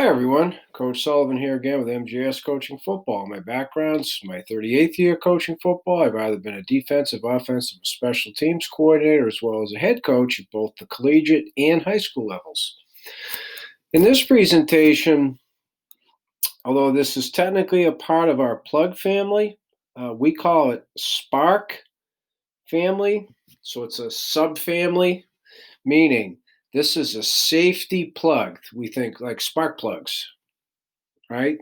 Hi everyone, Coach Sullivan here again with MGS Coaching Football. My background's my 38th year coaching football. I've either been a defensive, offensive, or special teams coordinator, as well as a head coach at both the collegiate and high school levels. In this presentation, although this is technically a part of our plug family, we call it Spark family. So it's a subfamily, meaning this is a safety plug. We think like spark plugs, right?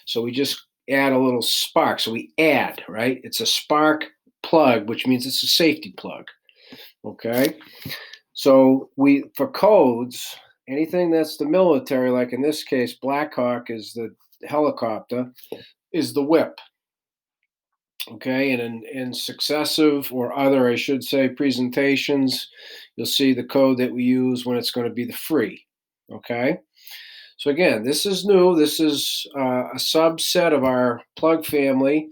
So we just add a little spark. So we add, right? It's a spark plug, which means it's a safety plug. Okay. So for codes, anything that's the military, like in this case, Blackhawk is the helicopter, is the whip. Okay. And in successive or other, I should say, presentations, you'll see the code that we use when it's going to be the free. Okay. So again, this is new. This is a subset of our plug family.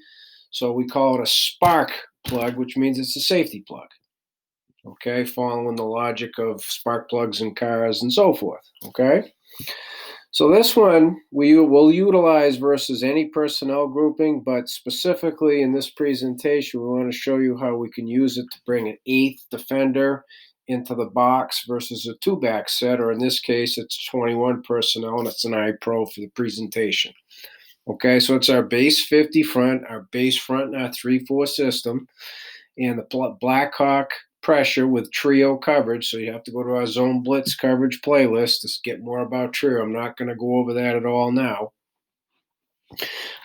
So we call it a spark plug, which means it's a safety plug. Okay, following the logic of spark plugs in cars and so forth. Okay, so this one we will utilize versus any personnel grouping, but specifically in this presentation, we want to show you how we can use it to bring an eighth defender into the box versus a two-back set, or in this case, it's 21 personnel, and it's an I-Pro for the presentation. Okay, so it's our base 50 front, our base front in our 3-4 system, and the Blackhawk pressure with trio coverage. So you have to go to our zone blitz coverage playlist to get more about trio. I'm not going to go over that at all now.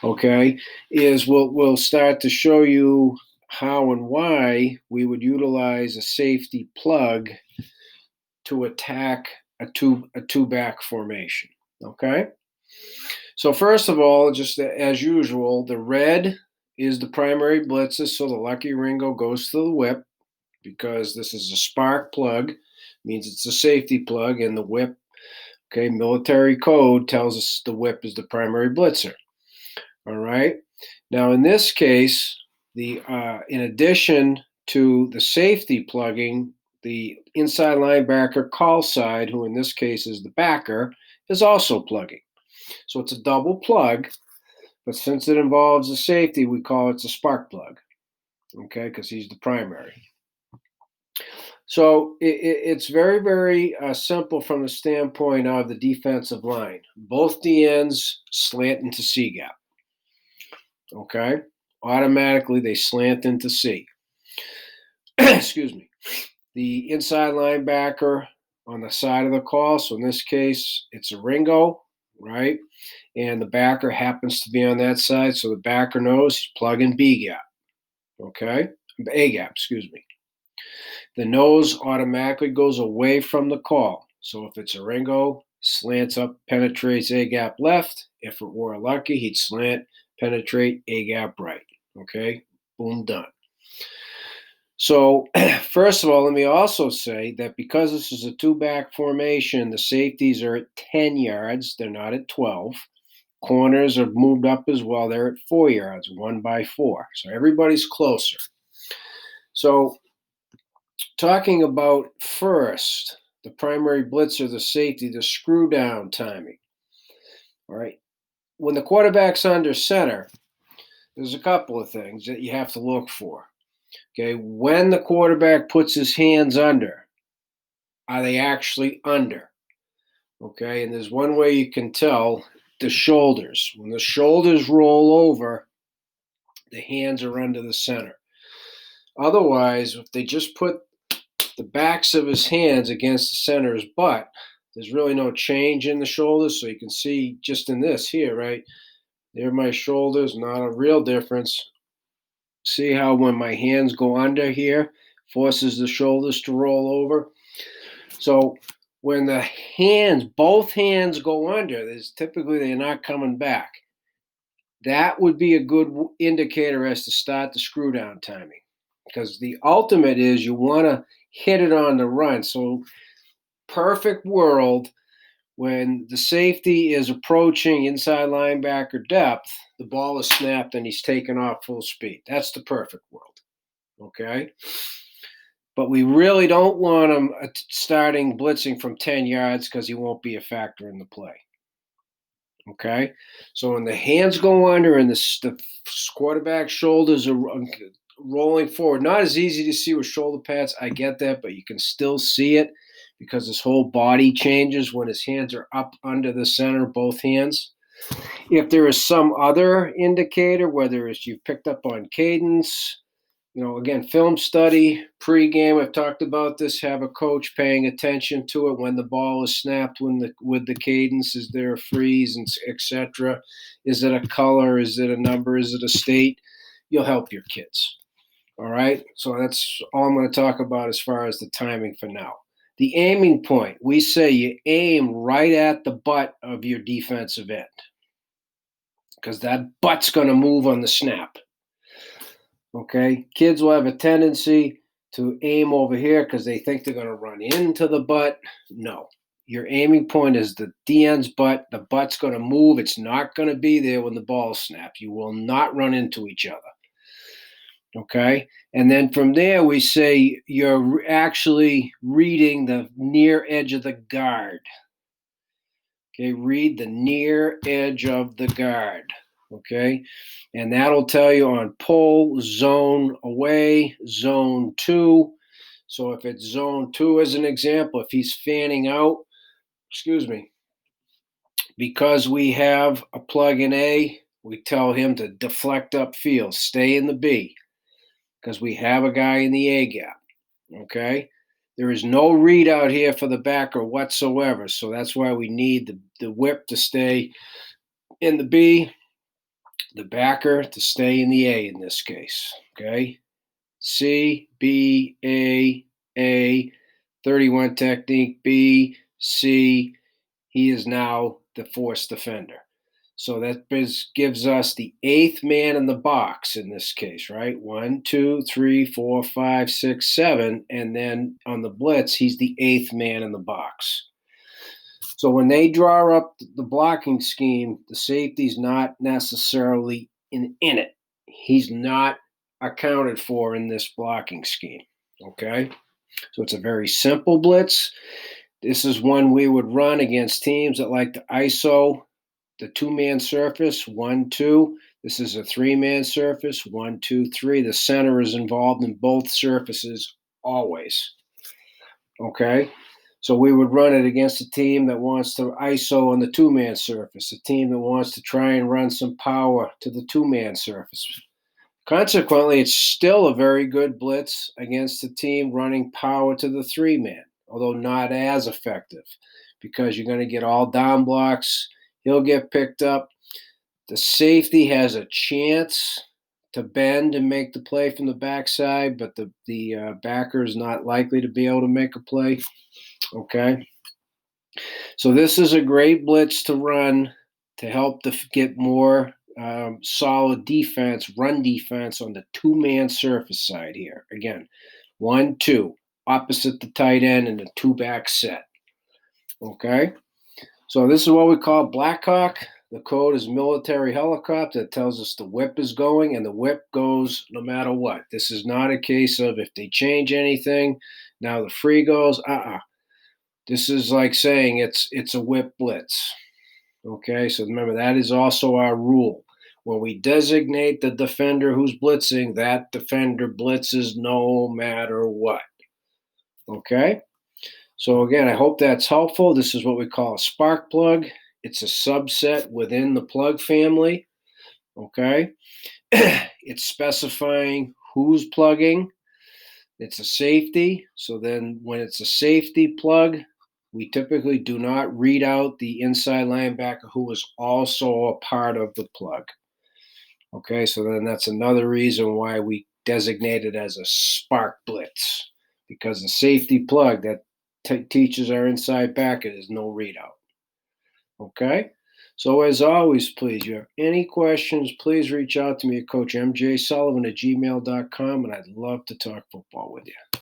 Okay, we'll start to show you how and why we would utilize a safety plug to attack a two back formation. Okay, so first of all, just as usual, the red is the primary blitzes, so the Lucky Ringo goes to the whip because this is a spark plug, means it's a safety plug, and the whip, okay, military code tells us the whip is the primary blitzer. All right. Now in this case, in addition to the safety plugging, the inside linebacker call side, who in this case is the backer, is also plugging. So it's a double plug, but since it involves a safety, we call it a spark plug, okay, because he's the primary. So it's very, very simple from the standpoint of the defensive line. Both the ends slant into C gap, okay? Automatically, they slant into C. Excuse me. The inside linebacker on the side of the call, so in this case, it's a Ringo, right? And the backer happens to be on that side, so the backer knows he's plugging B gap, okay? A gap, excuse me. The nose automatically goes away from the call. So if it's a Ringo, slants up, penetrates A gap left. If it were a Lucky, he'd slant, penetrate A gap right. Okay, boom, done. So, first of all, let me also say that because this is a two-back formation, the safeties are at 10 yards. They're not at 12. Corners are moved up as well. They're at 4 yards, 1 by 4. So everybody's closer. So, talking about first, the primary blitzer, the safety, the screw down timing. All right. When the quarterback's under center, there's a couple of things that you have to look for. Okay, when the quarterback puts his hands under, are they actually under? Okay, and there's one way you can tell: the shoulders. When the shoulders roll over, the hands are under the center. Otherwise, if they just put the backs of his hands against the center of his butt, there's really no change in the shoulders. So you can see just in this here, right? There are my shoulders, not a real difference. See how when my hands go under here, forces the shoulders to roll over. So when the hands, both hands go under, there's typically they're not coming back. That would be a good indicator as to start the screw down timing, because the ultimate is you want to hit it on the run. So perfect world, when the safety is approaching inside linebacker depth, the ball is snapped and he's taken off full speed. That's the perfect world. Okay. But we really don't want him starting blitzing from 10 yards because he won't be a factor in the play. Okay? So when the hands go under and the quarterback shoulders are rolling forward, not as easy to see with shoulder pads, I get that, but you can still see it because his whole body changes when his hands are up under the center, both hands. If there is some other indicator, whether it's you've picked up on cadence, again, film study, pregame, I've talked about this, have a coach paying attention to it when the ball is snapped, with the cadence, is there a freeze, and etc. Is it a color? Is it a number? Is it a state? You'll help your kids. All right? So that's all I'm going to talk about as far as the timing for now. The aiming point, we say you aim right at the butt of your defensive end because that butt's going to move on the snap. Okay, kids will have a tendency to aim over here because they think they're going to run into the butt. No, your aiming point is the DN's butt. The butt's going to move. It's not going to be there when the ball snaps. You will not run into each other. Okay, and then from there we say you're actually reading the near edge of the guard. Okay, read the near edge of the guard. Okay, and that'll tell you on pull, zone away, zone 2. So if it's zone 2 as an example, if he's fanning out, because we have a plug in A, we tell him to deflect upfield, stay in the B, because we have a guy in the A gap. Okay, there is no read out here for the backer whatsoever, so that's why we need the whip to stay in the B, the backer to stay in the A in this case. Okay, C, B, A, 31 technique, B, C. He is now the force defender. So that gives us the 8th man in the box in this case, right? 1, 2, 3, 4, 5, 6, 7. And then on the blitz, he's the 8th man in the box. So when they draw up the blocking scheme, the safety's not necessarily in it. He's not accounted for in this blocking scheme. Okay? So it's a very simple blitz. This is one we would run against teams that like to ISO the 2-man surface, 1, 2. This is a 3-man surface, 1, 2, 3. The center is involved in both surfaces always. Okay? So we would run it against a team that wants to ISO on the 2-man surface, a team that wants to try and run some power to the 2-man surface. Consequently, it's still a very good blitz against a team running power to the 3-man, although not as effective because you're going to get all down blocks. He'll get picked up. The safety has a chance to bend and make the play from the backside, but the backer is not likely to be able to make a play. Okay? So this is a great blitz to run to help get more solid defense, run defense on the 2-man surface side here. Again, 1, 2, opposite the tight end and the 2-back set. Okay? So this is what we call Blackhawk. The code is military helicopter. It tells us the whip is going, and the whip goes no matter what. This is not a case of if they change anything, now the free goes. This is like saying it's a whip blitz. Okay, so remember that is also our rule. When we designate the defender who's blitzing, that defender blitzes no matter what. Okay? So again, I hope that's helpful. This is what we call a spark plug. It's a subset within the plug family. Okay? It's specifying who's plugging. It's a safety. So then when it's a safety plug, we typically do not read out the inside linebacker who is also a part of the plug. Okay, so then that's another reason why we designate it as a spark blitz, because the safety plug that teaches our inside backer is no readout. Okay, so as always, please, you have any questions, please reach out to me at CoachMJSullivan@gmail.com, and I'd love to talk football with you.